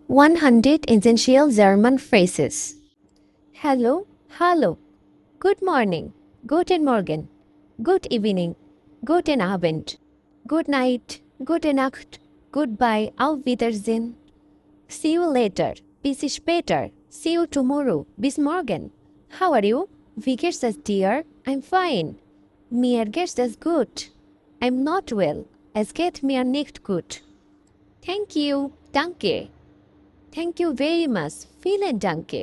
100 essential German phrases. Hello, hallo, good morning, guten Morgen, good evening, guten Abend, good night, gute Nacht, goodbye, auf Wiedersehen. See you later, bis später, see you tomorrow, bis morgen. How are you? Wie geht's es dir? I'm fine. Mir geht's es gut. I'm not well. Es geht mir nicht gut. Thank you, danke. Thank you very much. Vielen Dank.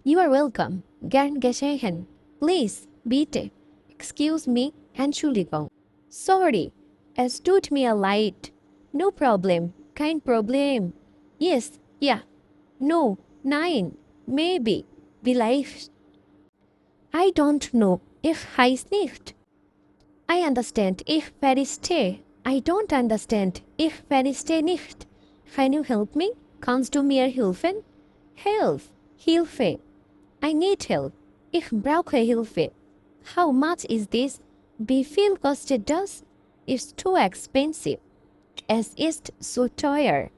You are welcome. Gern geschehen. Please, bitte. Excuse me, Entschuldigung. Sorry. Es tut mir leid. No problem. Kein Problem. Yes, ja. No, nein. Maybe. Vielleicht. I don't know. Ich weiß nicht. I understand. Ich verstehe. I don't understand. Ich verstehe nicht. Can you help me? Kannst du mir helfen? Help. Hilfe. I need help. Ich brauche Hilfe. How much is this? Wie viel kostet das? It's too expensive. Es ist so teuer.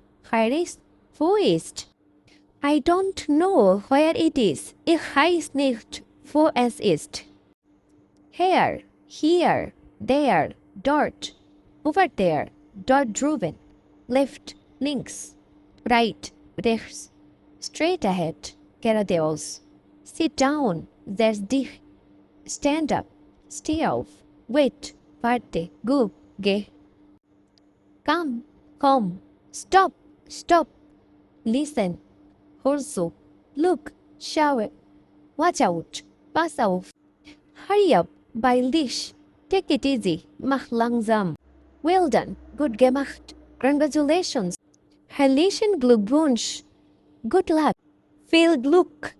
Wo ist? I don't know where it is. Ich weiß nicht, wo es ist. Here, there, dort, over there, dort drüben, left, links, right, rechts, straight ahead, geradeaus, sit down, setz dich, stand up, steh auf, wait, warte, geh, come, komm, stop, listen, hör zu, look, schau, watch out, pass auf, hurry up, beeil dich, take it easy, mach langsam. Well done, good gemacht, congratulations, herzlichen Glückwunsch, good luck, viel Glück.